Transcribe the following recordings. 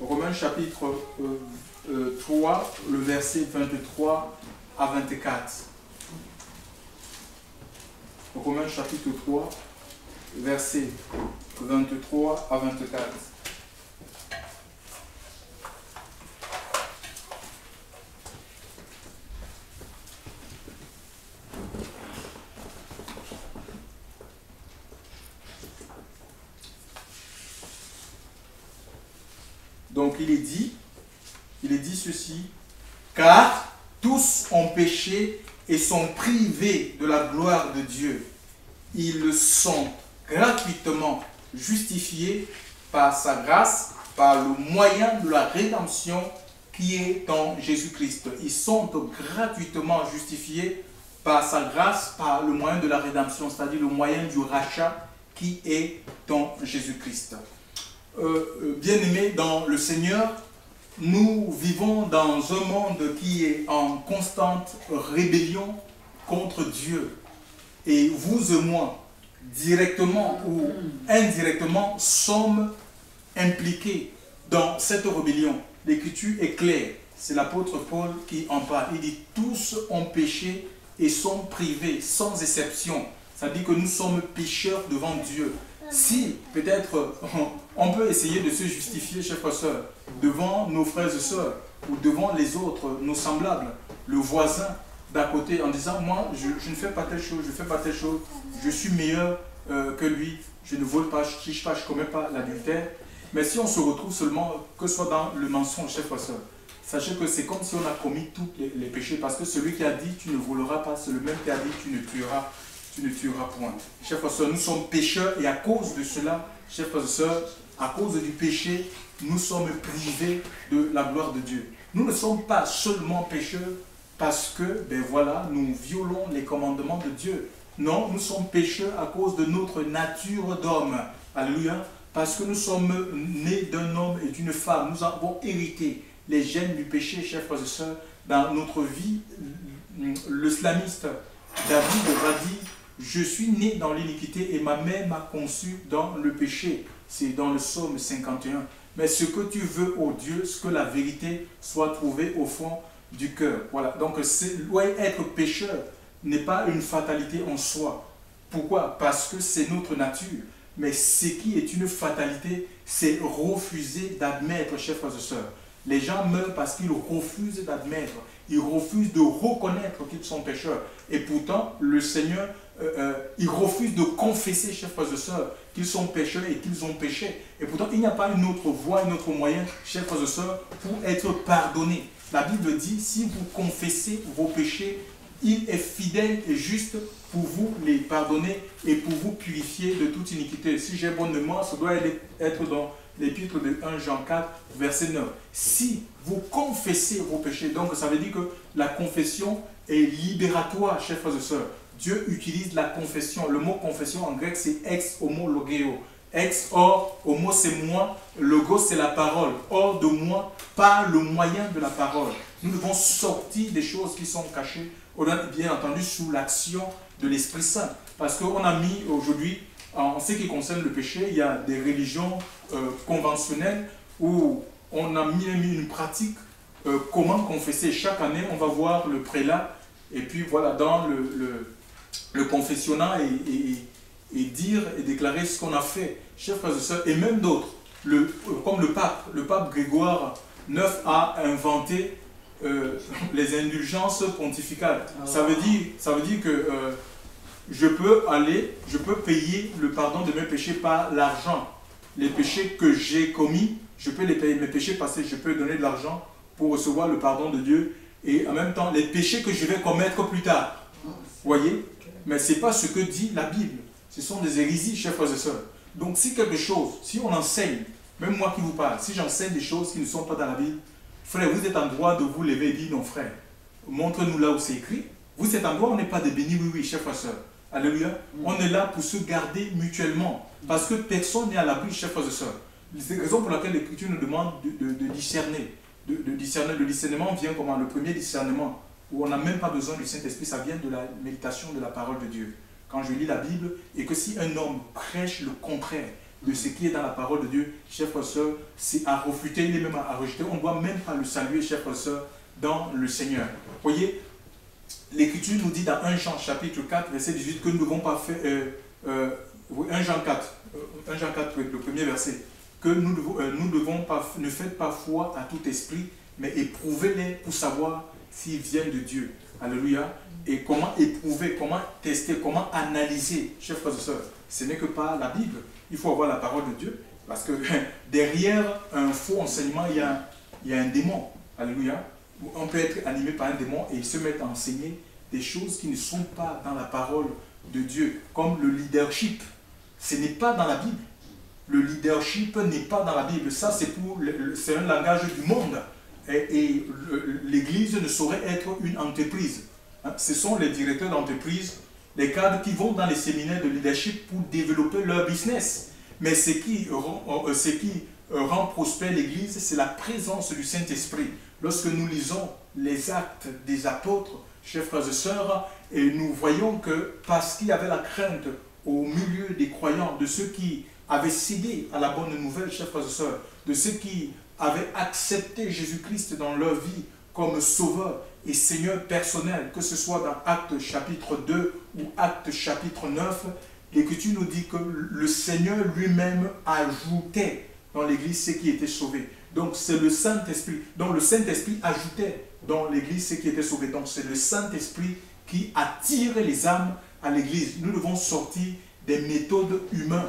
Romains chapitre 3, le verset 23 à 24. Romains chapitre 3, verset 23 à 24. Donc il est dit ceci, car tous ont péché et sont privés de la gloire de Dieu. Ils sont gratuitement justifiés par sa grâce, par le moyen de la rédemption qui est en Jésus-Christ. Ils sont gratuitement justifiés par sa grâce, par le moyen de la rédemption, c'est-à-dire le moyen du rachat qui est en Jésus-Christ. Bien-aimés dans le Seigneur, nous vivons dans un monde qui est en constante rébellion contre Dieu. Et vous et moi, directement ou indirectement, sommes impliqués dans cette rébellion. L'Écriture est claire. C'est l'apôtre Paul qui en parle. Il dit, tous ont péché et sont privés, sans exception. Ça dit que nous sommes pécheurs devant Dieu. Si, peut-être, on peut essayer de se justifier, chers frères et sœurs, devant nos frères et sœurs, ou devant les autres, nos semblables, le voisin d'à côté, en disant, moi, je ne fais pas telle chose, je ne fais pas telle chose, je suis meilleur que lui, je ne vole pas, je ne triche pas, je ne commets pas l'adultère. Mais si on se retrouve seulement, que ce soit dans le mensonge, chers frères et sœurs, sachez que c'est comme si on a commis tous les péchés, parce que celui qui a dit, tu ne voleras pas, c'est le même qui a dit, tu ne tueras point. Chers frères et sœurs, nous sommes pécheurs et à cause de cela, chers frères et sœurs, à cause du péché, nous sommes privés de la gloire de Dieu. Nous ne sommes pas seulement pécheurs parce que, ben voilà, nous violons les commandements de Dieu. Non, nous sommes pécheurs à cause de notre nature d'homme. Alléluia. Parce que nous sommes nés d'un homme et d'une femme. Nous avons hérité les gènes du péché, chers frères et sœurs, dans notre vie. Le slamiste David a dit, je suis né dans l'iniquité et ma mère m'a conçu dans le péché. C'est dans le psaume 51. Mais ce que tu veux, ô Dieu, ce que la vérité soit trouvée au fond du cœur. Voilà. Donc, être pécheur n'est pas une fatalité en soi. Pourquoi? Parce que c'est notre nature. Mais ce qui est une fatalité, c'est refuser d'admettre, chers frères et sœurs. Les gens meurent parce qu'ils refusent d'admettre. Ils refusent de reconnaître qu'ils sont pécheurs. Et pourtant, le Seigneur, il refuse de confesser, chers frères et sœurs, qu'ils sont pécheurs et qu'ils ont péché. Et pourtant, il n'y a pas une autre voie, un autre moyen, chers frères et sœurs, pour être pardonné. La Bible dit, si vous confessez vos péchés, il est fidèle et juste pour vous les pardonner et pour vous purifier de toute iniquité. Si j'ai bonne mémoire, ça doit être dans l'épître de 1 Jean 4, verset 9. Si vous confessez vos péchés, donc ça veut dire que la confession est libératoire, chers frères et sœurs. Dieu utilise la confession. Le mot confession en grec, c'est ex homo logeo. Ex, or, homo, c'est moi. Logos, c'est la parole. Hors de moi, par le moyen de la parole. Nous devons sortir des choses qui sont cachées, bien entendu, sous l'action de l'Esprit Saint. Parce qu'on a mis aujourd'hui, en ce qui concerne le péché, il y a des religions conventionnelles où on a mis une pratique, comment confesser. Chaque année, on va voir le prélat, et puis voilà, dans le confessionnat et dire et déclarer ce qu'on a fait, chers frères et sœurs, et même d'autres, comme le pape Grégoire IX a inventé les indulgences pontificales. Ça veut dire que je peux payer le pardon de mes péchés par l'argent. Les péchés que j'ai commis, je peux les payer. Mes péchés passés, je peux donner de l'argent pour recevoir le pardon de Dieu. Et en même temps, les péchés que je vais commettre plus tard. Voyez? Mais ce n'est pas ce que dit la Bible. Ce sont des hérésies, chers frères et sœurs. Donc si quelque chose, si on enseigne, même moi qui vous parle, si j'enseigne des choses qui ne sont pas dans la Bible, frère, vous êtes en droit de vous lever et dire non, frère, montre-nous là où c'est écrit. Vous êtes en droit, on n'est pas des bénis, oui, chers frères et sœurs. Alléluia. On est là pour se garder mutuellement. Parce que personne n'est à l'abri, chers frères et sœurs. C'est la raison pour laquelle l'Écriture nous demande de discerner. Discerner. Le discernement vient comment? Le premier discernement, où on n'a même pas besoin du Saint-Esprit, ça vient de la méditation de la parole de Dieu. Quand je lis la Bible, et que si un homme prêche le contraire, de ce qui est dans la parole de Dieu, chers frères et sœurs, c'est à refuter, il est même à rejeter. On ne doit même pas le saluer, chers frères et sœurs, dans le Seigneur. Vous voyez, l'Écriture nous dit dans 1 Jean chapitre 4, verset 18, que nous ne devons pas faire... 1 Jean 4, le premier verset, que nous devons pas, ne faites pas foi à tout esprit, mais éprouvez-les pour savoir s'ils viennent de Dieu. Alléluia. Et comment éprouver, comment tester, comment analyser, chers frères et sœurs, ce n'est que par la Bible. Il faut avoir la parole de Dieu, parce que derrière un faux enseignement, il y a un démon. Alléluia. On peut être animé par un démon et se mettre à enseigner des choses qui ne sont pas dans la parole de Dieu, comme le leadership. Ce n'est pas dans la Bible. Le leadership n'est pas dans la Bible. Ça, c'est un langage du monde. Et l'Église ne saurait être une entreprise. Ce sont les directeurs d'entreprise, les cadres qui vont dans les séminaires de leadership pour développer leur business. Mais ce qui rend prospère l'Église, c'est la présence du Saint-Esprit. Lorsque nous lisons les actes des apôtres, chers frères et sœurs, et nous voyons que parce qu'il y avait la crainte au milieu des croyants, de ceux qui avaient cédé à la bonne nouvelle, chers frères et sœurs, de ceux qui avaient accepté Jésus-Christ dans leur vie comme sauveur et Seigneur personnel, que ce soit dans Actes chapitre 2 ou Actes chapitre 9, l'Écriture nous dit que le Seigneur lui-même ajoutait dans l'Église ceux qui étaient sauvés. Donc c'est le Saint-Esprit. Donc le Saint-Esprit ajoutait dans l'Église ceux qui étaient sauvés. Donc c'est le Saint-Esprit qui attire les âmes à l'Église. Nous devons sortir des méthodes humaines,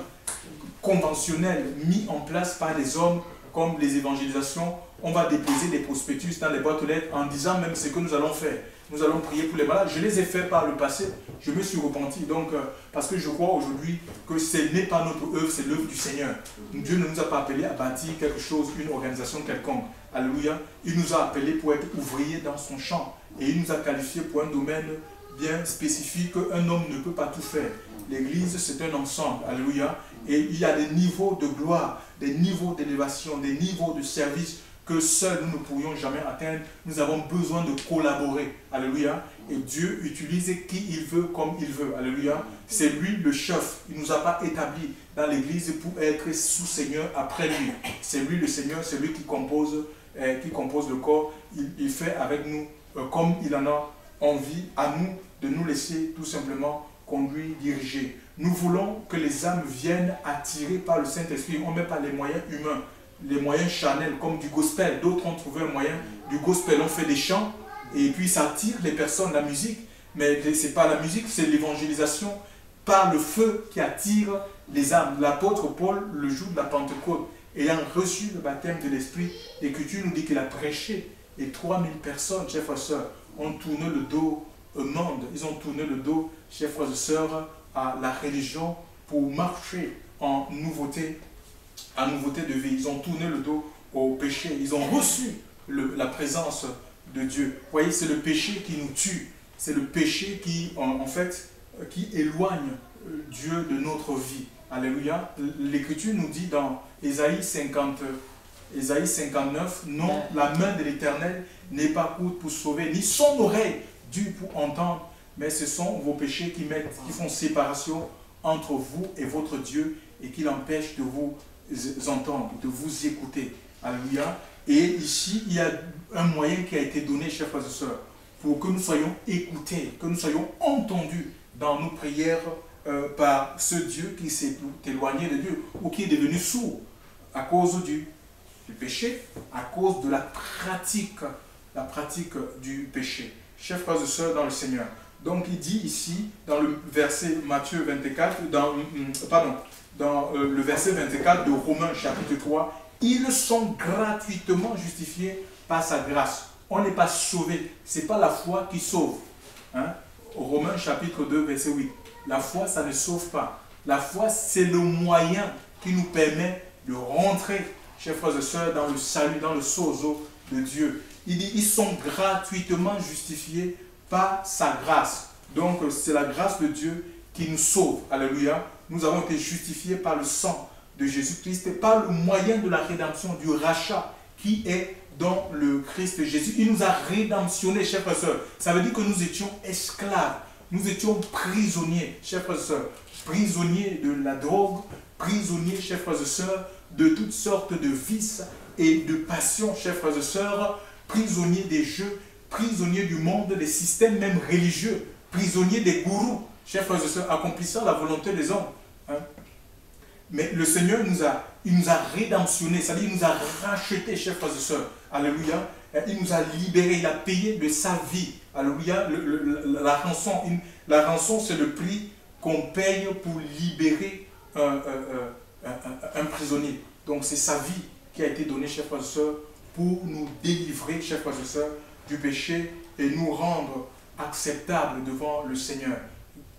conventionnelles, mises en place par les hommes, comme les évangélisations. On va déposer des prospectus dans les boîtes aux lettres en disant même ce que nous allons faire. Nous allons prier pour les malades. Je les ai fait par le passé. Je me suis repenti. Donc, parce que je crois aujourd'hui que ce n'est pas notre œuvre, c'est l'œuvre du Seigneur. Dieu ne nous a pas appelés à bâtir quelque chose, une organisation quelconque. Alléluia. Il nous a appelés pour être ouvriers dans son champ. Et il nous a qualifiés pour un domaine bien spécifique. Un homme ne peut pas tout faire. L'Église, c'est un ensemble. Alléluia. Et il y a des niveaux de gloire, des niveaux d'élévation, des niveaux de service que seuls nous ne pourrions jamais atteindre. Nous avons besoin de collaborer. Alléluia. Et Dieu utilise qui il veut comme il veut. Alléluia. C'est lui le chef. Il ne nous a pas établis dans l'Église pour être sous-seigneur après lui. C'est lui le Seigneur, c'est lui qui compose le corps. Il fait avec nous comme il en a envie, à nous de nous laisser tout simplement conduire, diriger. Nous voulons que les âmes viennent attirées par le Saint-Esprit. On ne met pas les moyens humains, les moyens charnels, comme du gospel. D'autres ont trouvé un moyen du gospel. On fait des chants et puis ça attire les personnes, la musique. Mais ce n'est pas la musique, c'est l'évangélisation par le feu qui attire les âmes. L'apôtre Paul, le jour de la Pentecôte, ayant reçu le baptême de l'Esprit, l'Écriture nous dit qu'il a prêché. Et 3000 personnes, chers frères et sœurs, ont tourné le dos au monde. Ils ont tourné le dos, chers frères et sœurs, à la religion pour marcher en nouveauté de vie. Ils ont tourné le dos au péché. Ils ont reçu la présence de Dieu. Vous voyez, c'est le péché qui nous tue. C'est le péché qui, en fait, qui éloigne Dieu de notre vie. Alléluia. L'Écriture nous dit dans Ésaïe 59, non, la main de l'Éternel n'est pas courte pour sauver, ni son oreille due pour entendre, mais ce sont vos péchés qui font séparation entre vous et votre Dieu et qui l'empêchent de vous entendre, de vous écouter. Alléluia. Et ici, il y a un moyen qui a été donné, chers frères et sœurs, pour que nous soyons écoutés, que nous soyons entendus dans nos prières par ce Dieu qui s'est éloigné de Dieu ou qui est devenu sourd à cause du péché, à cause de la pratique du péché. Chers frères et sœurs dans le Seigneur. Donc il dit ici, dans le verset Matthieu 24, dans le verset 24 de Romains chapitre 3, ils sont gratuitement justifiés par sa grâce. On n'est pas sauvé. Ce n'est pas la foi qui sauve. Hein? Romains chapitre 2, verset 8. La foi, ça ne sauve pas. La foi, c'est le moyen qui nous permet de rentrer, chers frères et sœurs, dans le salut, dans le sozo de Dieu. Il dit, ils sont gratuitement justifiés par sa grâce. Donc, c'est la grâce de Dieu qui nous sauve. Alléluia. Nous avons été justifiés par le sang de Jésus-Christ et par le moyen de la rédemption, du rachat qui est dans le Christ Jésus. Il nous a rédemptionnés, chers frères et sœurs. Ça veut dire que nous étions esclaves. Nous étions prisonniers, chers frères et sœurs. Prisonniers de la drogue, prisonniers, chers frères et sœurs, de toutes sortes de vices et de passions, chers frères et sœurs, prisonniers des jeux, prisonniers du monde, des systèmes même religieux, prisonniers des gourous, chers frères et sœurs, accomplissant la volonté des hommes. Hein? Mais le Seigneur il nous a rédemptionnés, c'est-à-dire il nous a rachetés, chers frères et sœurs. Alléluia. Il nous a libérés, il a payé de sa vie. Alléluia. La rançon, c'est le prix qu'on paye pour libérer un prisonnier. Donc c'est sa vie qui a été donnée, chers frères et sœurs, pour nous délivrer, chers frères et sœurs, du péché et nous rendre acceptables devant le Seigneur.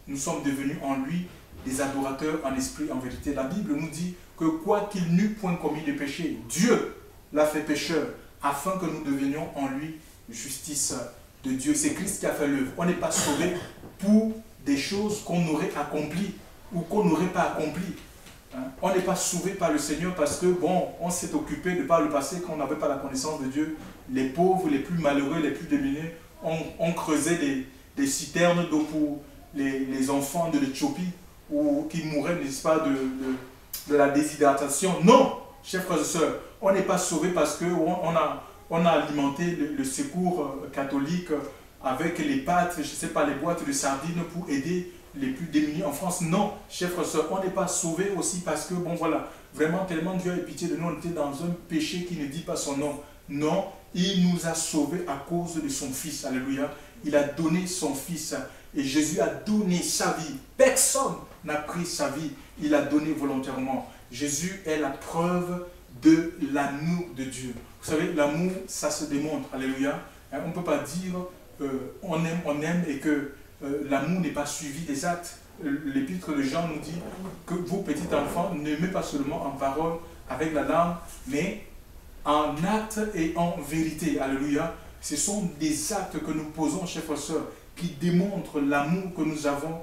Nous sommes devenus en lui des adorateurs en esprit, en vérité. La Bible nous dit que quoi qu'il n'eût point commis de péché, Dieu l'a fait pécheur, afin que nous devenions en lui justice de Dieu. C'est Christ qui a fait l'œuvre. On n'est pas sauvé pour des choses qu'on aurait accomplies ou qu'on n'aurait pas accomplies. Hein? On n'est pas sauvé par le Seigneur parce que, bon, on s'est occupé de par le passé qu'on n'avait pas la connaissance de Dieu. Les pauvres, les plus malheureux, les plus démunis, on creusait des citernes d'eau pour les enfants de l'Éthiopie ou qui mouraient, n'est-ce pas, de la déshydratation. Non, chers frères et sœurs, on n'est pas sauvé parce qu'on a alimenté le secours catholique avec les pâtes, je ne sais pas, les boîtes de sardines pour aider les plus démunis en France. Non, chers frères et sœurs, on n'est pas sauvé aussi parce que, bon voilà, vraiment tellement Dieu a eu pitié de nous, on était dans un péché qui ne dit pas son nom. Non, il nous a sauvés à cause de son Fils. Alléluia. Il a donné son Fils et Jésus a donné sa vie. Personne n'a pris sa vie, il a donné volontairement. Jésus est la preuve de l'amour de Dieu. Vous savez, l'amour, ça se démontre. Alléluia. On ne peut pas dire on aime et que l'amour n'est pas suivi des actes. L'épître de Jean nous dit que vous, petits enfants, n'aimez pas seulement en parole avec la langue, mais en acte et en vérité. Alléluia. Ce sont des actes que nous posons, chers frères et sœurs, qui démontrent l'amour que nous avons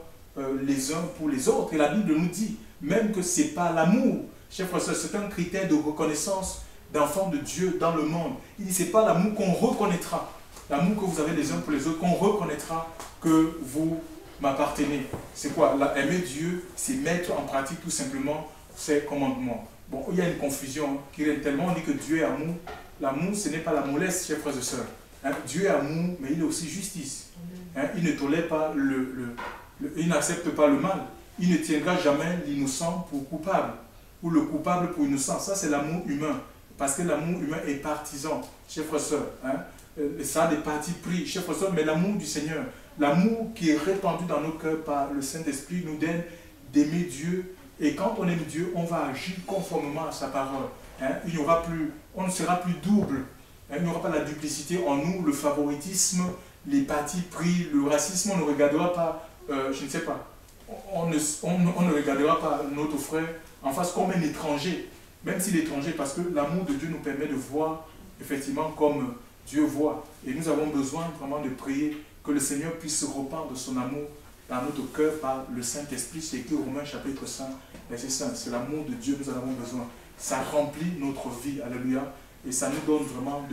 les uns pour les autres. Et la Bible nous dit même que ce n'est pas l'amour. Chers frères et sœurs, c'est un critère de reconnaissance d'enfants de Dieu dans le monde. Il dit ce n'est pas l'amour qu'on reconnaîtra. L'amour que vous avez les uns pour les autres, qu'on reconnaîtra que vous m'appartenez. C'est quoi? Aimer Dieu, c'est mettre en pratique tout simplement ses commandements. Bon, il y a une confusion qui règne tellement. On dit que Dieu est amour. L'amour, ce n'est pas la mollesse, chers frères et sœurs. Hein? Dieu est amour, mais il est aussi justice. Hein? Il ne tolère pas il n'accepte pas le mal. Il ne tiendra jamais l'innocent pour coupable ou le coupable pour innocent. Ça, c'est l'amour humain. Parce que l'amour humain est partisan, chers frères et sœurs. Hein? Ça a des partis pris, chers frères et sœurs, mais l'amour du Seigneur, l'amour qui est répandu dans nos cœurs par le Saint-Esprit, nous donne d'aimer Dieu. Et quand on aime Dieu, on va agir conformément à sa parole. Hein? On ne sera plus double. Hein? Il n'y aura pas la duplicité en nous, le favoritisme, les partis pris, le racisme. On ne regardera pas, je ne sais pas, on ne regardera pas notre frère en face comme un étranger, même s'il est étranger, parce que l'amour de Dieu nous permet de voir effectivement comme Dieu voit. Et nous avons besoin vraiment de prier que le Seigneur puisse répandre son amour dans notre cœur par le Saint-Esprit. C'est écrit Romains chapitre 5, verset 5. C'est l'amour de Dieu, nous en avons besoin. Ça remplit notre vie, alléluia. Et ça nous donne vraiment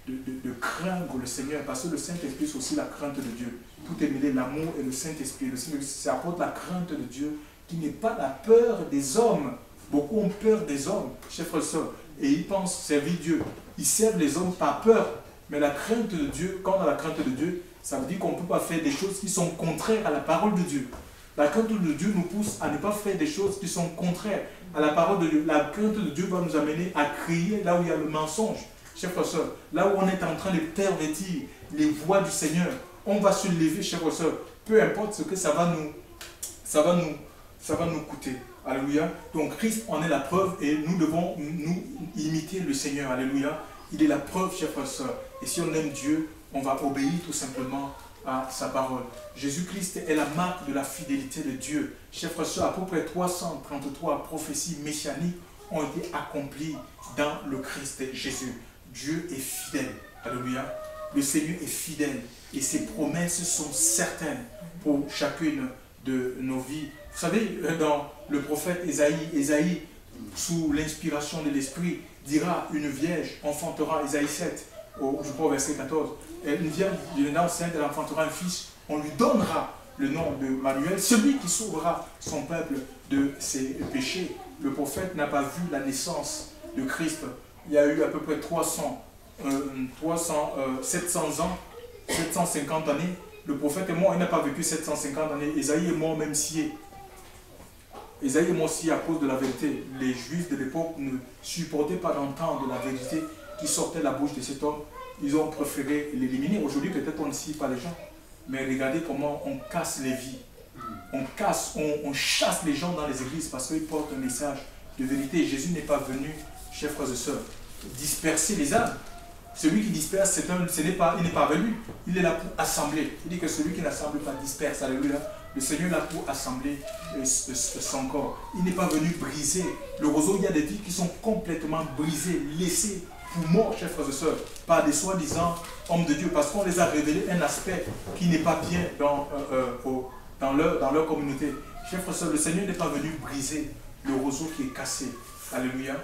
de craindre le Seigneur, parce que le Saint-Esprit, c'est aussi la crainte de Dieu. Tout est mêlé, l'amour et le Saint-Esprit. Le Saint-Esprit, ça apporte la crainte de Dieu, qui n'est pas la peur des hommes. Beaucoup ont peur des hommes, chers frères et sœurs, et ils pensent servir Dieu. Ils servent les hommes par peur. Mais la crainte de Dieu, quand on a la crainte de Dieu, ça veut dire qu'on ne peut pas faire des choses qui sont contraires à la parole de Dieu. La crainte de Dieu nous pousse à ne pas faire des choses qui sont contraires à la parole de Dieu. La crainte de Dieu va nous amener à crier là où il y a le mensonge. Chers frères et sœurs, là où on est en train de pervertir les voies du Seigneur, on va se lever, chers frères et sœurs, peu importe ce que ça va nous coûter. Alléluia. Donc Christ en est la preuve et nous devons nous imiter le Seigneur. Alléluia. Il est la preuve, chers frères et sœurs. Et si on aime Dieu, on va obéir tout simplement à sa parole. Jésus-Christ est la marque de la fidélité de Dieu. Chers frères et sœurs, à peu près 333 prophéties messianiques ont été accomplies dans le Christ Jésus. Dieu est fidèle. Alléluia. Le Seigneur est fidèle. Et ses promesses sont certaines pour chacune de nos vies. Vous savez, dans le prophète Ésaïe, sous l'inspiration de l'Esprit, dira une vierge enfantera, Ésaïe 7, je crois au verset 14, une vierge enceinte, elle enfantera un fils, on lui donnera le nom de Manuel, celui qui sauvera son peuple de ses péchés. le prophète n'a pas vu la naissance de Christ. Il y a eu à peu près 700 ans, 750 années. Le prophète est mort, il n'a pas vécu 750 années. Ésaïe est mort même scié. Ésaïe est mort scié à cause de la vérité. Les Juifs de l'époque ne supportaient pas d'entendre la vérité qui sortait de la bouche de cet homme. Ils ont préféré l'éliminer. Aujourd'hui, peut-être on ne scie pas les gens. Mais regardez comment on casse les vies. On chasse les gens dans les églises parce qu'ils portent un message de vérité. Jésus n'est pas venu, chers frères et sœurs, disperser les âmes. Celui qui disperse, il n'est pas venu. Il est là pour assembler. Il dit que celui qui n'assemble pas disperse. Alléluia. Le Seigneur est là pour assembler son corps. Il n'est pas venu briser. Le roseau, il y a des vies qui sont complètement brisées, laissées pour morts, chers frères et sœurs, par des soi-disant hommes de Dieu, parce qu'on les a révélé un aspect qui n'est pas bien dans leur communauté. Chers frères et sœurs, le Seigneur n'est pas venu briser le roseau qui est cassé. Alléluia.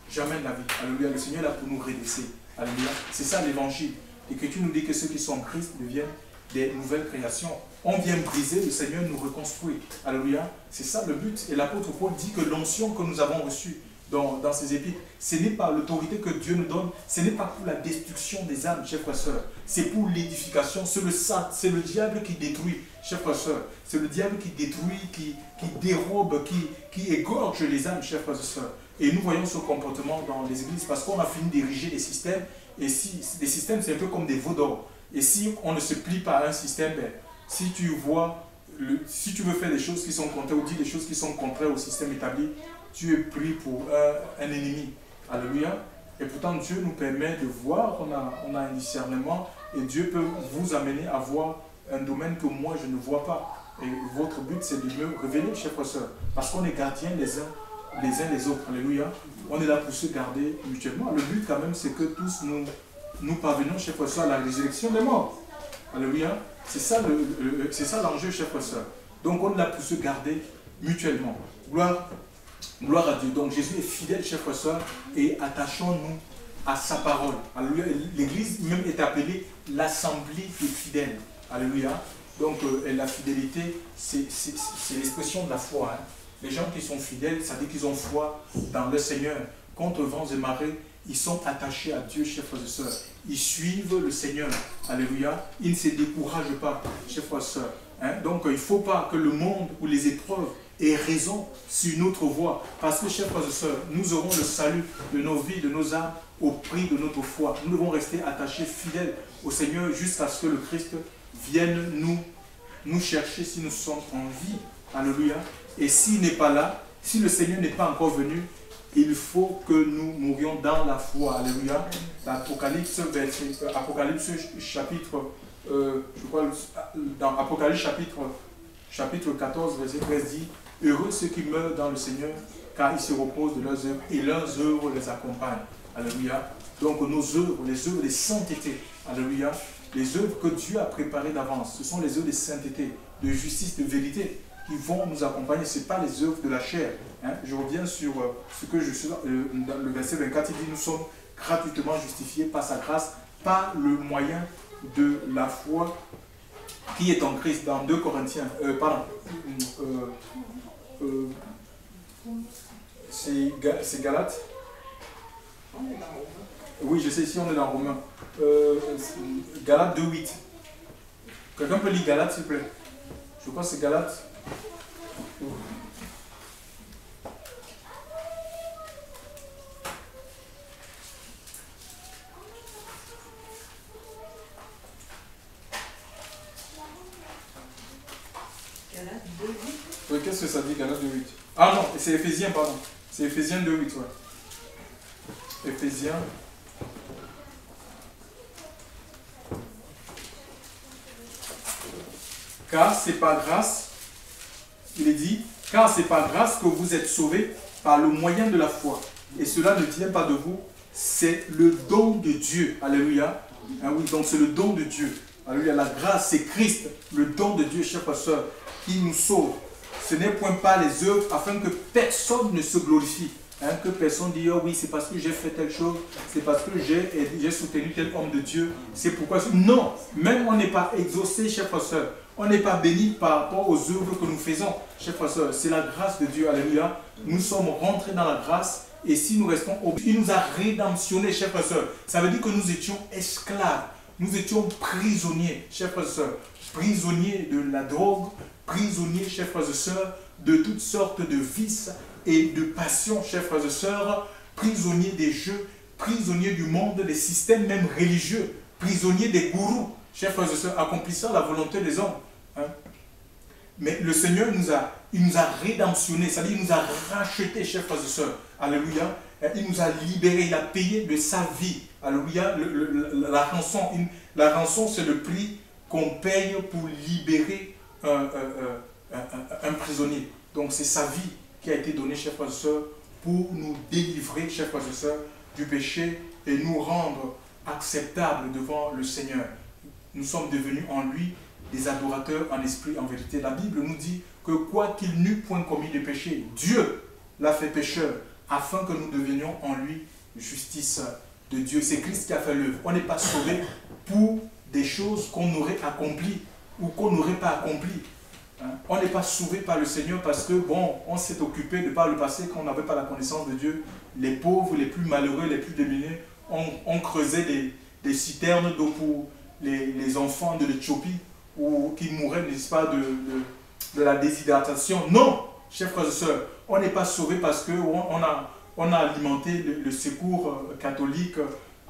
Jamais de la vie. Alléluia. Le Seigneur est là pour nous redresser. Alléluia. C'est ça l'évangile. L'Écriture nous dit que ceux qui sont en Christ deviennent des nouvelles créations. On vient briser, le Seigneur nous reconstruit. Alléluia. C'est ça le but. Et l'apôtre Paul dit que l'onction que nous avons reçue dans ses épîtres, ce n'est pas l'autorité que Dieu nous donne, ce n'est pas pour la destruction des âmes, chers frères et sœurs. C'est pour l'édification. C'est le diable qui détruit, chers frères et sœurs. C'est le diable qui détruit, qui dérobe, qui égorge les âmes, chers frères et sœurs. Et nous voyons ce comportement dans les églises parce qu'on a fini d'ériger des systèmes. Et si les systèmes, c'est un peu comme des veaux d'or. Et si on ne se plie pas à un système, si tu veux faire des choses qui sont contraires ou dire des choses qui sont contraires au système établi, tu es pris pour un ennemi. Alléluia. Et pourtant, Dieu nous permet de voir, on a un discernement, et Dieu peut vous amener à voir un domaine que moi, je ne vois pas. Et votre but, c'est de me révéler, chers frères et sœurs, parce qu'on est gardiens les uns les autres. Alléluia. On est là pour se garder mutuellement. Le but, quand même, c'est que tous nous parvenons, chers frères et sœurs, à la résurrection des morts. Alléluia. C'est ça l'enjeu, chers frères et sœurs. Donc, on est là pour se garder mutuellement. Gloire à Dieu. Donc Jésus est fidèle, chers frères et sœurs, et attachons-nous à sa parole. Alléluia. L'Église même est appelée l'assemblée des fidèles. Alléluia. Donc la fidélité, c'est l'expression de la foi. Hein. Les gens qui sont fidèles, ça veut dire qu'ils ont foi dans le Seigneur. Contre vents et marées, ils sont attachés à Dieu, chers frères et sœurs. Ils suivent le Seigneur. Alléluia. Ils ne se découragent pas, chers frères et sœurs. Hein. Donc il ne faut pas que le monde ou les épreuves et raison sur notre voie. Parce que, chers frères et sœurs, nous aurons le salut de nos vies, de nos âmes, au prix de notre foi. Nous devons rester attachés, fidèles au Seigneur, jusqu'à ce que le Christ vienne nous chercher si nous sommes en vie. Alléluia. Et s'il n'est pas là, si le Seigneur n'est pas encore venu, il faut que nous mourions dans la foi. Alléluia. L'Apocalypse, Apocalypse chapitre, je crois, dans Apocalypse chapitre 14, verset 13 dit: heureux ceux qui meurent dans le Seigneur, car ils se reposent de leurs œuvres et leurs œuvres les accompagnent. Alléluia. Donc nos œuvres, les œuvres de sainteté, alléluia, les œuvres que Dieu a préparées d'avance, ce sont les œuvres de sainteté, de justice, de vérité qui vont nous accompagner. Ce n'est pas les œuvres de la chair. Hein. Je reviens sur ce que je suis dans le verset 24, il dit: nous sommes gratuitement justifiés par sa grâce, par le moyen de la foi qui est en Christ. Dans 2 Corinthiens, c'est Galates. Oui, je sais, ici on est dans Romains. Galates 2:8. Quelqu'un peut lire Galates, s'il vous plaît? Je crois que c'est Galates. Oui, qu'est-ce que ça dit, Galates 2:8? Ah non, c'est Éphésiens, pardon. C'est Éphésiens 2:8, ouais. Éphésiens. Car c'est par grâce, il est dit, car c'est par grâce que vous êtes sauvés par le moyen de la foi. Et cela ne vient pas de vous, c'est le don de Dieu. Alléluia. Ah oui, donc c'est le don de Dieu. Alléluia. La grâce, c'est Christ, le don de Dieu, chers frères et sœurs, qui nous sauve. Ce n'est point pas les œuvres afin que personne ne se glorifie. Hein, que personne dit, oh oui, c'est parce que j'ai fait telle chose, c'est parce que j'ai soutenu tel homme de Dieu, c'est pourquoi. Non, même on n'est pas exaucé, chers frères et sœurs. On n'est pas béni par rapport aux œuvres que nous faisons, chers frères et sœurs. C'est la grâce de Dieu, alléluia. Nous sommes rentrés dans la grâce et si nous restons, il nous a rédemptionnés, chers frères et sœurs. Ça veut dire que nous étions esclaves, nous étions prisonniers, chers frères et sœurs. Prisonniers de la drogue, prisonniers, chers frères et sœurs, de toutes sortes de vices et de passions, chers frères et sœurs, prisonniers des jeux, prisonniers du monde, des systèmes même religieux, prisonniers des gourous, chers frères et sœurs, accomplissant la volonté des hommes. Hein? Mais le Seigneur il nous a rédemptionnés, c'est-à-dire il nous a rachetés, chers frères et sœurs. Alléluia. Il nous a libérés, il a payé de sa vie. Alléluia. La rançon, c'est le prix qu'on paye pour libérer un prisonnier. Donc c'est sa vie qui a été donnée, chers frères et sœurs, pour nous délivrer, chers frères et sœurs, du péché et nous rendre acceptables devant le Seigneur. Nous sommes devenus en lui des adorateurs en esprit, en vérité. La Bible nous dit que quoi qu'il n'eût point commis de péché, Dieu l'a fait pécheur, afin que nous devenions en lui justice de Dieu. C'est Christ qui a fait l'œuvre. On n'est pas sauvé pour des choses qu'on aurait accomplies ou qu'on n'aurait pas accomplies. Hein? On n'est pas sauvé par le Seigneur parce que, bon, on s'est occupé de par le passé qu'on n'avait pas la connaissance de Dieu. Les pauvres, les plus malheureux, les plus démunis, on creusait des citernes d'eau pour les enfants de l'Éthiopie ou qui mouraient, n'est-ce pas, de la déshydratation. Non, chers frères et sœurs, on n'est pas sauvé parce qu'on a alimenté le secours catholique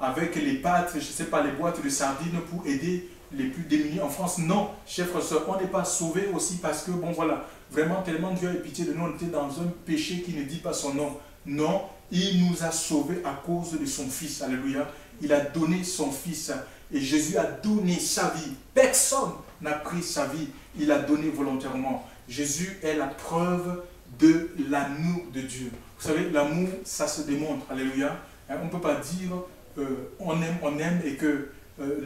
avec les pâtes, je ne sais pas, les boîtes de sardines pour aider les plus démunis en France. Non, chers frères et sœurs, on n'est pas sauvé aussi parce que, bon voilà, vraiment tellement Dieu a eu pitié de nous, on était dans un péché qui ne dit pas son nom. Non, il nous a sauvés à cause de son Fils. Alléluia. Il a donné son Fils et Jésus a donné sa vie. Personne n'a pris sa vie, il a donné volontairement. Jésus est la preuve de l'amour de Dieu. Vous savez, l'amour, ça se démontre. Alléluia. On ne peut pas dire on aime et que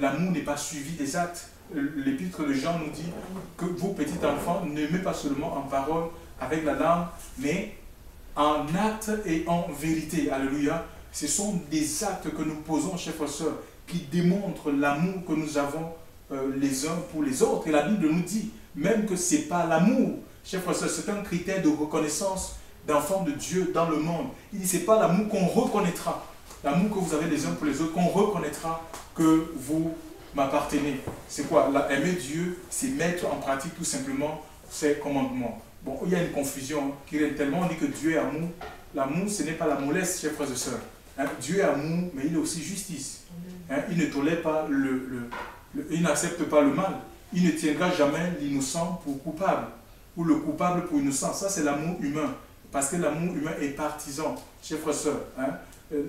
l'amour n'est pas suivi des actes. L'épître de Jean nous dit que vous, petits enfants, n'aimez pas seulement en parole avec la langue, mais en acte et en vérité. Alléluia. Ce sont des actes que nous posons, chers frères et sœurs, qui démontrent l'amour que nous avons les uns pour les autres. Et la Bible nous dit même que ce n'est pas l'amour. Chers frères et sœurs, c'est un critère de reconnaissance d'enfants de Dieu dans le monde. Il dit, ce n'est pas l'amour qu'on reconnaîtra. L'amour que vous avez les uns pour les autres, qu'on reconnaîtra que vous m'appartenez. C'est quoi? Aimer Dieu, c'est mettre en pratique tout simplement ses commandements. Bon, il y a une confusion qui est tellement, on dit que Dieu est amour. L'amour, ce n'est pas la mollesse, chers frères et sœurs. Hein? Dieu est amour, mais il est aussi justice. Hein? Il ne tolère pas il n'accepte pas le mal. Il ne tiendra jamais l'innocent pour coupable ou le coupable pour innocent. Ça, c'est l'amour humain. Parce que l'amour humain est partisan, chers frères et sœurs. Hein?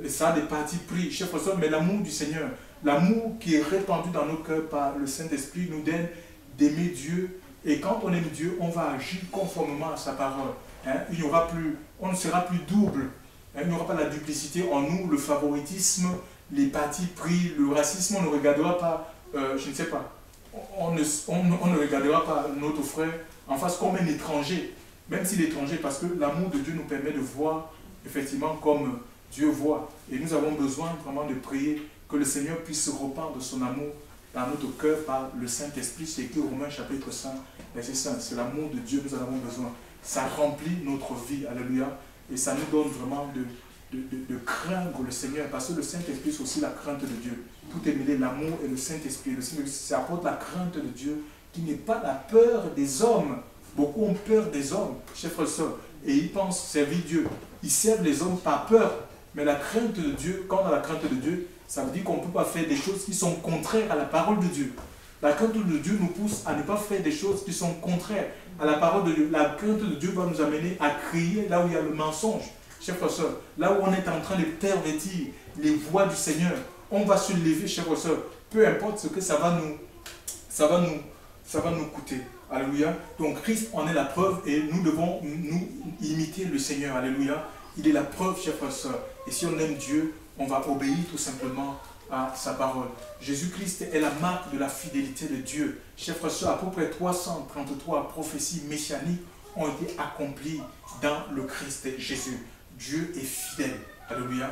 Ça a des partis pris, chers frères et sœurs, mais l'amour du Seigneur, l'amour qui est répandu dans nos cœurs par le Saint-Esprit nous donne d'aimer Dieu. Et quand on aime Dieu, on va agir conformément à sa parole. Hein? On ne sera plus double. Hein? Il n'y aura pas la duplicité en nous, le favoritisme, les partis pris, le racisme. On ne regardera pas, je ne sais pas, on ne regardera pas notre frère en face comme un étranger. Même si l'étranger, parce que l'amour de Dieu nous permet de voir effectivement comme Dieu voit. Et nous avons besoin vraiment de prier que le Seigneur puisse répandre son amour dans notre cœur par le Saint-Esprit. C'est écrit Romains chapitre 5, verset 5. C'est l'amour de Dieu, nous en avons besoin. Ça remplit notre vie, alléluia. Et ça nous donne vraiment de craindre le Seigneur. Parce que le Saint-Esprit, c'est aussi la crainte de Dieu. Tout est mêlé, l'amour et le Saint-Esprit. Le Saint-Esprit, ça apporte la crainte de Dieu, qui n'est pas la peur des hommes. Beaucoup ont peur des hommes, chers frères et sœurs, et ils pensent servir Dieu. Ils servent les hommes par peur. Mais la crainte de Dieu, quand on a la crainte de Dieu, ça veut dire qu'on ne peut pas faire des choses qui sont contraires à la parole de Dieu. La crainte de Dieu nous pousse à ne pas faire des choses qui sont contraires à la parole de Dieu. La crainte de Dieu va nous amener à crier là où il y a le mensonge. Chers frères et sœurs, là où on est en train de pervertir les voies du Seigneur, on va se lever, chers frères et sœurs, peu importe ce que ça va nous coûter. Alléluia. Donc Christ en est la preuve et nous devons nous imiter le Seigneur. Alléluia. Il est la preuve, chers frères et sœurs. Et si on aime Dieu, on va obéir tout simplement à sa parole. Jésus-Christ est la marque de la fidélité de Dieu. Chers frères et sœurs, à peu près 333 prophéties messianiques ont été accomplies dans le Christ Jésus. Dieu est fidèle. Alléluia.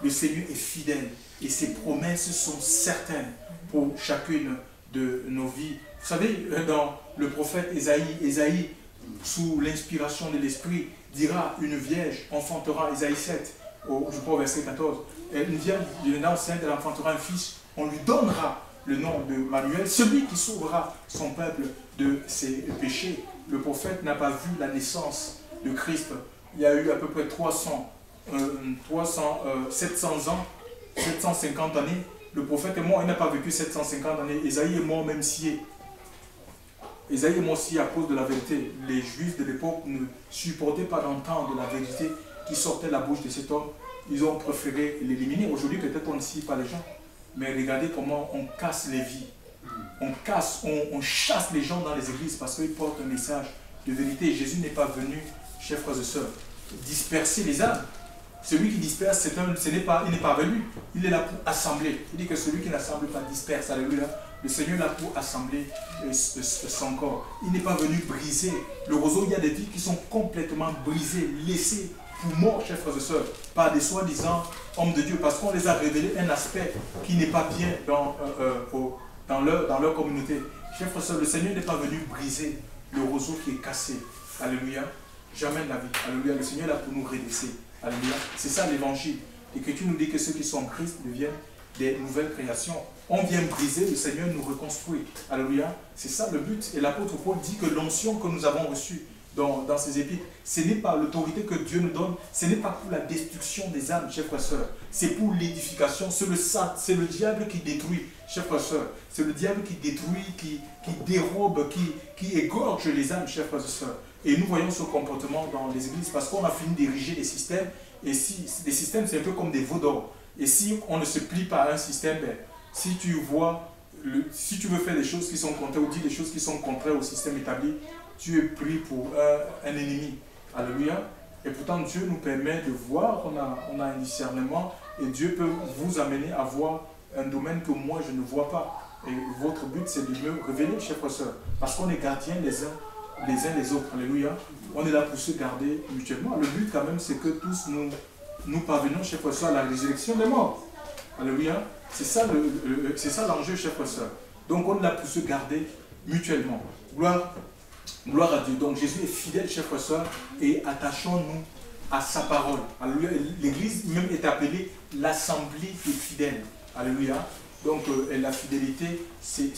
Le Seigneur est fidèle et ses promesses sont certaines pour chacune de nos vies. Vous savez, dans le prophète Ésaïe, sous l'inspiration de l'Esprit, dira une vierge enfantera, Ésaïe 7, je crois au verset 14, une vierge enceinte, elle enfantera un fils, on lui donnera le nom de Manuel, celui qui sauvera son peuple de ses péchés. Le prophète n'a pas vu la naissance de Christ. Il y a eu à peu près 700 ans, 750 années. Le prophète est mort, il n'a pas vécu 750 années. Ésaïe est mort même scié. Ésaïe est mort scié à cause de la vérité. Les Juifs de l'époque ne supportaient pas d'entendre la vérité qui sortait de la bouche de cet homme. Ils ont préféré l'éliminer. Aujourd'hui, peut-être on ne scie pas les gens. Mais regardez comment on casse les vies. On chasse les gens dans les églises parce qu'ils portent un message de vérité. Jésus n'est pas venu, chers frères et sœurs, disperser les âmes. Celui qui disperse, il n'est pas venu. Il est là pour assembler. Il dit que celui qui n'assemble pas disperse. Alléluia. Le Seigneur est là pour assembler son corps. Il n'est pas venu briser le roseau. Il y a des vies qui sont complètement brisées, laissées pour mort, chers frères et sœurs, par des soi-disant hommes de Dieu, parce qu'on les a révélé un aspect qui n'est pas bien dans leur communauté. Chers frères et sœurs, le Seigneur n'est pas venu briser le roseau qui est cassé. Alléluia. Jamais de la vie. Alléluia. Le Seigneur est là pour nous redresser. Alléluia. C'est ça l'évangile. L'Écriture nous dit que ceux qui sont en Christ deviennent des nouvelles créations. On vient briser, le Seigneur nous reconstruit. Alléluia. C'est ça le but. Et l'apôtre Paul dit que l'onction que nous avons reçue dans ces épîtres, ce n'est pas l'autorité que Dieu nous donne, ce n'est pas pour la destruction des âmes, chers frères et sœurs, c'est pour l'édification. C'est le diable qui détruit, chers frères et sœurs, c'est le diable qui détruit, qui dérobe, qui égorge les âmes, chers frères et sœurs. Et nous voyons ce comportement dans les églises parce qu'on a fini d'ériger des systèmes, et si les systèmes c'est un peu comme des veaux d'or, et si on ne se plie pas à un système, si tu veux faire des choses qui sont contraires ou dire des choses qui sont contraires au système établi, tu es pris pour un ennemi. Alléluia. Et pourtant, Dieu nous permet de voir, on a un discernement, et Dieu peut vous amener à voir un domaine que moi je ne vois pas. Et votre but, c'est de me révéler, chers frères et sœurs, parce qu'on est gardiens les uns les autres. Alléluia. On est là pour se garder mutuellement. Le but, quand même, c'est que tous nous parvenons, chers frères et sœurs, à la résurrection des morts. Alléluia. C'est ça l'enjeu, chers frères et sœurs. Donc, on est là pour se garder mutuellement. Gloire à Dieu. Donc Jésus est fidèle, chers frères et sœurs, et attachons-nous à sa parole. Alléluia. L'Église même est appelée l'assemblée des fidèles. Alléluia. Donc la fidélité, c'est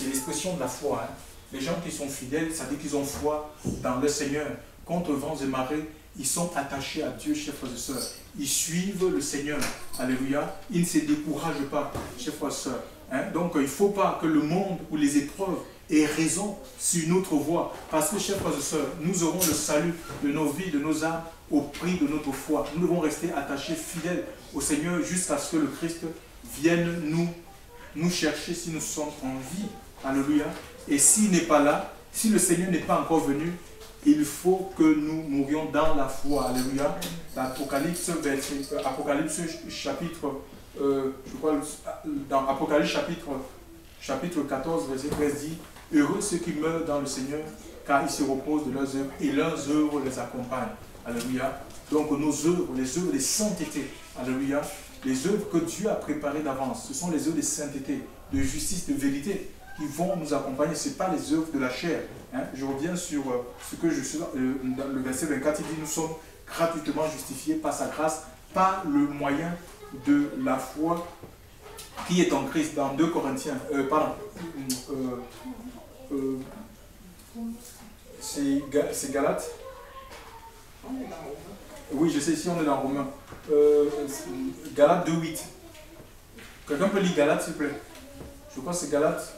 l'expression de la foi. Hein. Les gens qui sont fidèles, ça veut dire qu'ils ont foi dans le Seigneur. Contre vents et marées, ils sont attachés à Dieu, chers frères et sœurs. Ils suivent le Seigneur. Alléluia. Ils ne se découragent pas, chers frères et sœurs. Hein. Donc il ne faut pas que le monde ou les épreuves et raison sur notre voie. Parce que, chers frères et sœurs, nous aurons le salut de nos vies, de nos âmes, au prix de notre foi. Nous devons rester attachés, fidèles au Seigneur, jusqu'à ce que le Christ vienne nous chercher si nous sommes en vie. Alléluia. Et s'il n'est pas là, si le Seigneur n'est pas encore venu, il faut que nous mourions dans la foi. Alléluia. L'Apocalypse, Apocalypse chapitre, je crois, dans Apocalypse chapitre 14, verset 13 dit: heureux ceux qui meurent dans le Seigneur, car ils se reposent de leurs œuvres et leurs œuvres les accompagnent. Alléluia. Donc nos œuvres, les œuvres de sainteté, alléluia, les œuvres que Dieu a préparées d'avance, ce sont les œuvres de sainteté, de justice, de vérité, qui vont nous accompagner. Ce n'est pas les œuvres de la chair. Hein. Je reviens sur ce que je suis dans le verset 24, il dit: nous sommes gratuitement justifiés par sa grâce, par le moyen de la foi qui est en Christ. Dans 2 Corinthiens, c'est Galates. Oui, je sais, ici on est dans Romains. Galates 2.8. Quelqu'un peut lire Galates, s'il vous plaît? Je crois que c'est Galates.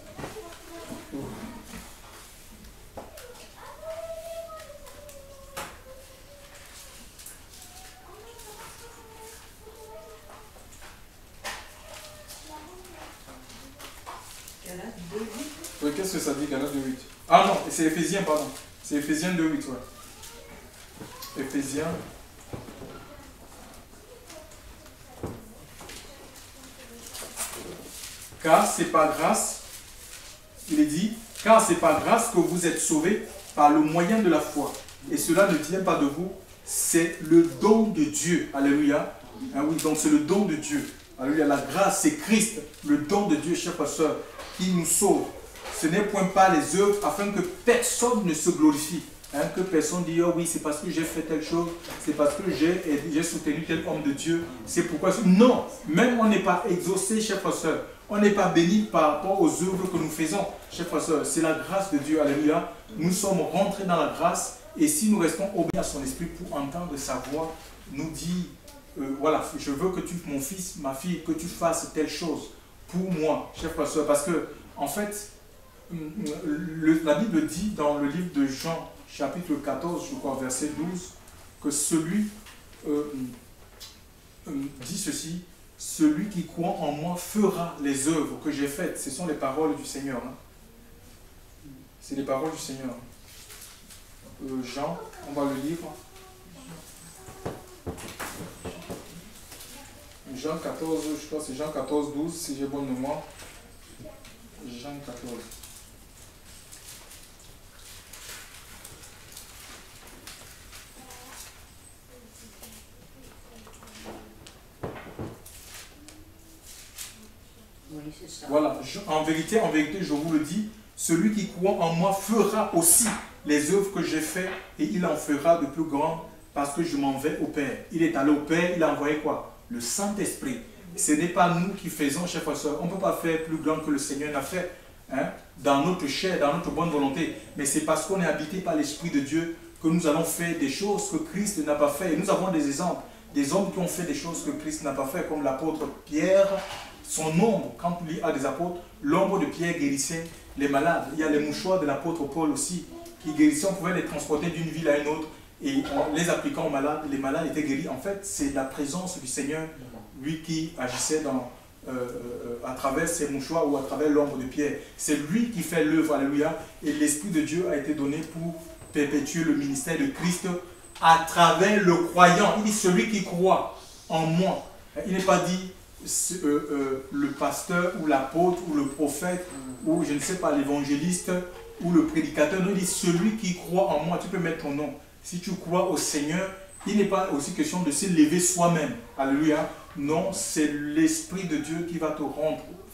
Oui, qu'est-ce que ça dit, Galates 2.8? Ah non, c'est Éphésiens, pardon. C'est Éphésiens 2.8, ouais. Éphésiens. Car c'est par grâce, il est dit, car c'est par grâce que vous êtes sauvés par le moyen de la foi. Et cela ne vient pas de vous, c'est le don de Dieu. Alléluia. Ah oui, donc c'est le don de Dieu. Alléluia. La grâce, c'est Christ, le don de Dieu, chers frères, qui nous sauve. Ce n'est point pas les œuvres afin que personne ne se glorifie. Hein, que personne dise, oh oui, c'est parce que j'ai fait telle chose, c'est parce que j'ai soutenu tel homme de Dieu, c'est pourquoi. Non, même on n'est pas exaucé, chers frères, on n'est pas béni par rapport aux œuvres que nous faisons, chers frères. C'est la grâce de Dieu, alléluia. Nous sommes rentrés dans la grâce, et si nous restons obéis à son esprit pour entendre sa voix, nous dit, voilà, je veux que tu, mon fils, ma fille, que tu fasses telle chose pour moi, chers frères, parce que, en fait, la Bible dit dans le livre de Jean, chapitre 14, je crois, verset 12, que celui dit ceci, celui qui croit en moi fera les œuvres que j'ai faites. Ce sont les paroles du Seigneur. Hein. C'est les paroles du Seigneur. Jean, on va le lire. Jean 14, je crois que c'est Jean 14, 12, si j'ai bonne mémoire. Jean 14. Voilà, en vérité, je vous le dis, celui qui croit en moi fera aussi les œuvres que j'ai faites et il en fera de plus grandes parce que je m'en vais au Père. Il est allé au Père, il a envoyé quoi? Le Saint-Esprit. Ce n'est pas nous qui faisons, chers frères et sœurs. On ne peut pas faire plus grand que le Seigneur n'a fait, hein, dans notre chair, dans notre bonne volonté. Mais c'est parce qu'on est habité par l'Esprit de Dieu que nous allons faire des choses que Christ n'a pas fait. Et nous avons des exemples, des hommes qui ont fait des choses que Christ n'a pas fait, comme l'apôtre Pierre. Son ombre, quand on lit à des apôtres, l'ombre de Pierre guérissait les malades. Il y a les mouchoirs de l'apôtre Paul aussi, qui guérissaient. On pouvait les transporter d'une ville à une autre et en les appliquant aux malades, les malades étaient guéris. En fait, c'est la présence du Seigneur, lui qui agissait à travers ces mouchoirs ou à travers l'ombre de Pierre. C'est lui qui fait l'œuvre, alléluia. Et l'Esprit de Dieu a été donné pour perpétuer le ministère de Christ à travers le croyant. Il dit celui qui croit en moi. Il n'est pas dit le pasteur ou l'apôtre ou le prophète ou je ne sais pas l'évangéliste ou le prédicateur. Nous dit celui qui croit en moi. Tu peux mettre ton nom. Si tu crois au Seigneur, il n'est pas aussi question de s'élever soi-même. Alléluia. Non, c'est l'Esprit de Dieu qui va te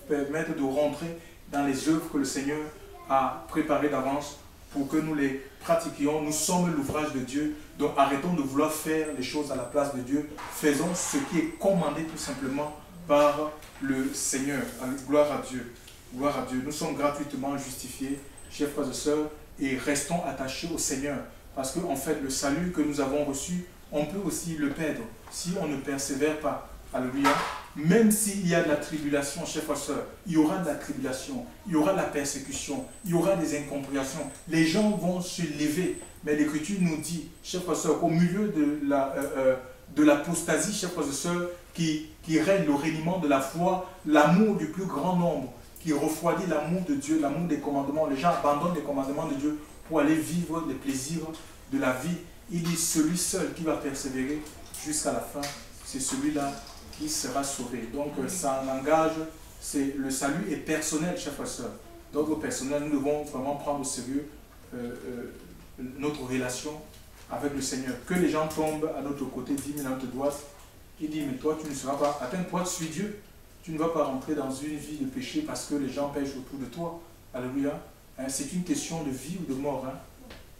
permettre de rentrer dans les œuvres que le Seigneur a préparées d'avance pour que nous les pratiquions. Nous sommes l'ouvrage de Dieu. Donc arrêtons de vouloir faire les choses à la place de Dieu. Faisons ce qui est commandé tout simplement par le Seigneur. Gloire à Dieu. Gloire à Dieu. Nous sommes gratuitement justifiés, chers frères et sœurs, et restons attachés au Seigneur. Parce qu'en fait, le salut que nous avons reçu, on peut aussi le perdre si on ne persévère pas. Alléluia. Même s'il y a de la tribulation, chers frères et sœurs, il y aura de la tribulation, il y aura de la persécution, il y aura des incompréhensions. Les gens vont se lever. Mais l'Écriture nous dit, chers frères et sœurs, qu'au milieu de l'apostasie, chers frères et sœurs, qui règne le régnement de la foi, l'amour du plus grand nombre, qui refroidit l'amour de Dieu, l'amour des commandements. Les gens abandonnent les commandements de Dieu pour aller vivre les plaisirs de la vie. Il dit, celui seul qui va persévérer jusqu'à la fin, c'est celui-là qui sera sauvé. Donc ça engage, le salut est personnel, chers frères et sœurs. Donc au personnel, nous devons vraiment prendre au sérieux notre relation avec le Seigneur. Que les gens tombent à notre côté, 10 000 à notre droite, qui dit, mais toi tu ne seras pas, attends, toi tu suis Dieu, tu ne vas pas rentrer dans une vie de péché parce que les gens pêchent autour de toi. Alléluia. Hein, c'est une question de vie ou de mort. Hein.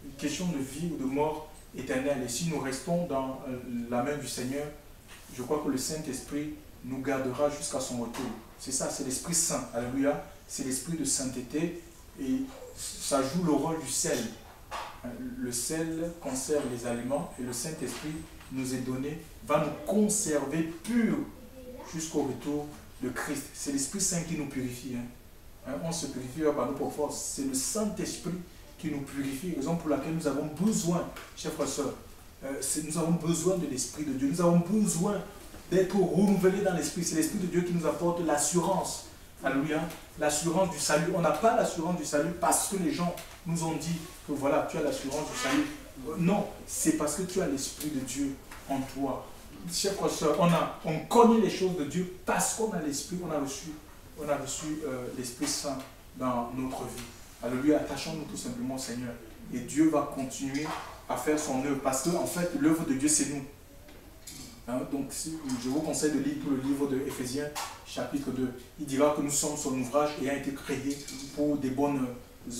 Une question de vie ou de mort éternelle. Et si nous restons dans la main du Seigneur, je crois que le Saint-Esprit nous gardera jusqu'à son retour. C'est ça, c'est l'Esprit Saint. Alléluia. C'est l'Esprit de sainteté et ça joue le rôle du sel. Le sel conserve les aliments et le Saint-Esprit nous est donné, va nous conserver purs jusqu'au retour de Christ. C'est l'Esprit Saint qui nous purifie. Hein. On se purifie par nos propres forces. C'est le Saint-Esprit qui nous purifie, raison pour laquelle nous avons besoin, chers frères et sœurs, nous avons besoin de l'Esprit de Dieu. Nous avons besoin d'être renouvelés dans l'Esprit. C'est l'Esprit de Dieu qui nous apporte l'assurance. Alléluia. L'assurance du salut. On n'a pas l'assurance du salut parce que les gens nous ont dit que voilà, tu as l'assurance du salut. Non, c'est parce que tu as l'Esprit de Dieu en toi. Chers frères et sœurs, on connaît les choses de Dieu parce qu'on a l'Esprit, on a reçu l'Esprit Saint dans notre vie. Alléluia, attachons-nous tout simplement au Seigneur. Et Dieu va continuer à faire son œuvre. Parce que, en fait, l'œuvre de Dieu, c'est nous. Hein, donc, je vous conseille de lire tout le livre de Éphésiens, chapitre 2. Il dira que nous sommes son ouvrage ayant été créés pour des bonnes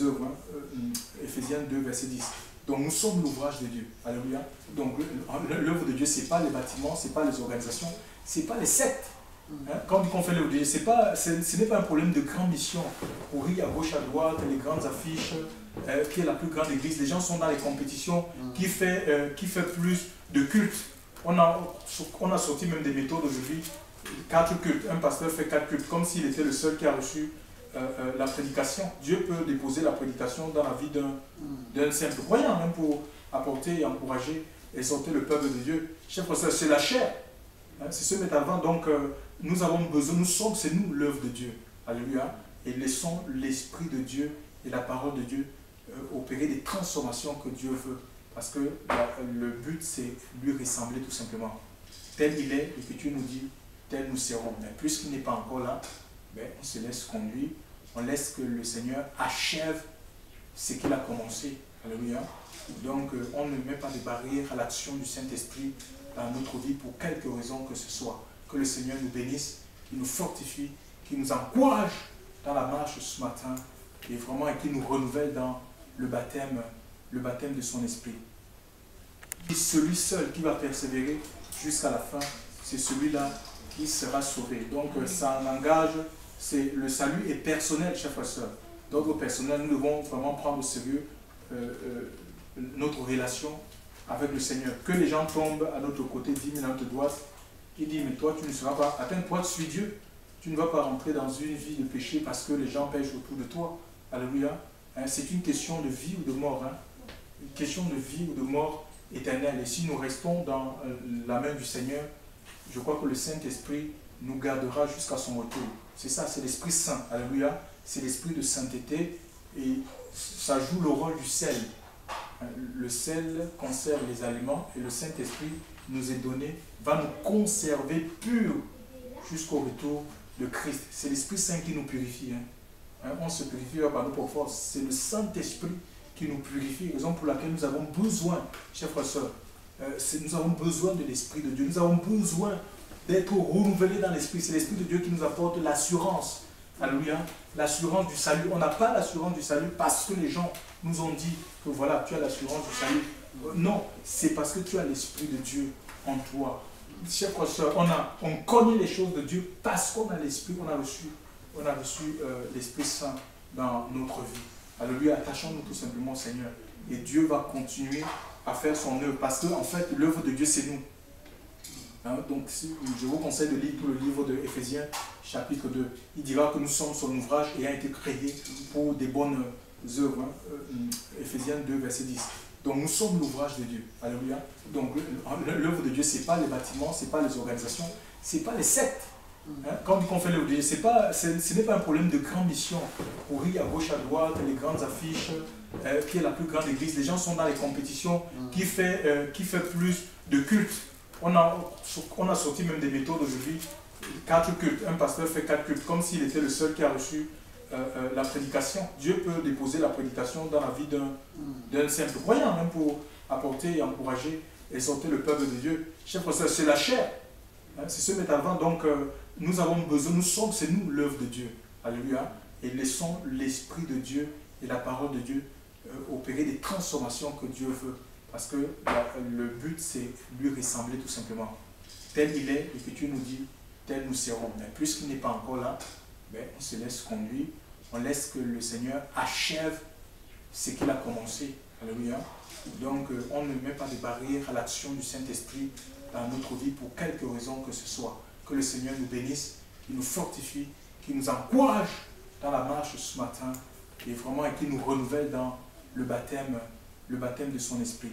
œuvres. Hein. Éphésiens 2, verset 10. Donc, nous sommes l'ouvrage de Dieu. Alléluia. Donc, l'œuvre de Dieu, ce n'est pas les bâtiments, ce n'est pas les organisations, ce n'est pas les sectes. Hein, quand on fait l'œuvre de Dieu, ce n'est pas un problème de grande mission. Courir à gauche, à droite, les grandes affiches, qui est la plus grande église. Les gens sont dans les compétitions, qui fait plus de culte. On a sorti même des méthodes aujourd'hui, 4 cultes. Un pasteur fait 4 cultes, comme s'il était le seul qui a reçu la prédication. Dieu peut déposer la prédication dans la vie d'un simple croyant, même pour apporter et encourager et exhorter le peuple de Dieu. Chers frères, c'est la chair. Hein, c'est se mettre avant. Donc, nous avons besoin, c'est nous l'œuvre de Dieu. Alléluia. Et laissons l'Esprit de Dieu et la parole de Dieu opérer des transformations que Dieu veut. Parce que le but, c'est lui ressembler tout simplement. Tel il est, et que tu nous dis, tel nous serons. Mais puisqu'il n'est pas encore là, ben, on se laisse conduire. On laisse que le Seigneur achève ce qu'il a commencé. Alléluia. Donc, on ne met pas de barrière à l'action du Saint-Esprit dans notre vie pour quelque raison que ce soit. Que le Seigneur nous bénisse, qu'il nous fortifie, qu'il nous encourage dans la marche ce matin et vraiment qu'il nous renouvelle dans le baptême de son esprit. Et celui seul qui va persévérer jusqu'à la fin, c'est celui-là qui sera sauvé. Donc ça engage, le salut est personnel, chers frères et sœurs. Donc au personnel, nous devons vraiment prendre au sérieux notre relation avec le Seigneur. Que les gens tombent à notre côté, 10 000 à notre droite, qui dit, mais toi tu ne seras pas, attends, toi tu suis Dieu. Tu ne vas pas rentrer dans une vie de péché parce que les gens pêchent autour de toi. Alléluia. Hein, c'est une question de vie ou de mort. Hein. Une question de vie ou de mort éternelle. Et si nous restons dans la main du Seigneur, je crois que le Saint-Esprit nous gardera jusqu'à son retour. C'est ça, c'est l'Esprit Saint. Alléluia. C'est l'Esprit de sainteté et ça joue le rôle du sel. Le sel conserve les aliments et le Saint-Esprit nous est donné, va nous conserver purs jusqu'au retour de Christ. C'est l'Esprit Saint qui nous purifie. Hein. On se purifie par nos propres forces. C'est le Saint-Esprit qui nous purifie, raison pour laquelle nous avons besoin, chers frères et sœurs, nous avons besoin de l'Esprit de Dieu. Nous avons besoin d'être renouvelés dans l'Esprit. C'est l'Esprit de Dieu qui nous apporte l'assurance. Alléluia. L'assurance du salut. On n'a pas l'assurance du salut parce que les gens nous ont dit que voilà, tu as l'assurance du salut. Non, c'est parce que tu as l'Esprit de Dieu en toi. Chers frères et sœurs, on connaît les choses de Dieu parce qu'on a l'Esprit, on a reçu l'Esprit Saint dans notre vie. Alléluia, attachons-nous tout simplement au Seigneur. Et Dieu va continuer à faire son œuvre. Parce que, en fait, l'œuvre de Dieu, c'est nous. Hein, donc, je vous conseille de lire tout le livre de Éphésiens, chapitre 2. Il dira que nous sommes son ouvrage ayant été créés pour des bonnes œuvres. Hein. Éphésiens 2, verset 10. Donc, nous sommes l'ouvrage de Dieu. Alléluia. Donc, l'œuvre de Dieu, ce n'est pas les bâtiments, ce n'est pas les organisations, ce n'est pas les sectes. Hein, quand on fait l'œuvre de Dieu, ce n'est pas un problème de grande mission. Courir à gauche, à droite, les grandes affiches, qui est la plus grande église. Les gens sont dans les compétitions, qui fait plus de culte. On a sorti même des méthodes aujourd'hui, 4 cultes. Un pasteur fait 4 cultes, comme s'il était le seul qui a reçu la prédication. Dieu peut déposer la prédication dans la vie d'un simple croyant, même pour apporter et encourager et exhorter le peuple de Dieu. Chers frères, c'est la chair. Hein, c'est se mettre avant. Donc, nous avons besoin, c'est nous l'œuvre de Dieu. Alléluia. Et laissons l'Esprit de Dieu et la parole de Dieu opérer des transformations que Dieu veut. Parce que le but, c'est lui ressembler tout simplement. Tel il est, et que tu nous dis, tel nous serons. Mais puisqu'il n'est pas encore là, ben, on se laisse conduire. On laisse que le Seigneur achève ce qu'il a commencé. Alléluia. Donc, on ne met pas de barrière à l'action du Saint-Esprit dans notre vie pour quelque raison que ce soit. Que le Seigneur nous bénisse, qu'il nous fortifie, qu'il nous encourage dans la marche ce matin et vraiment qu'il nous renouvelle dans le baptême de son esprit.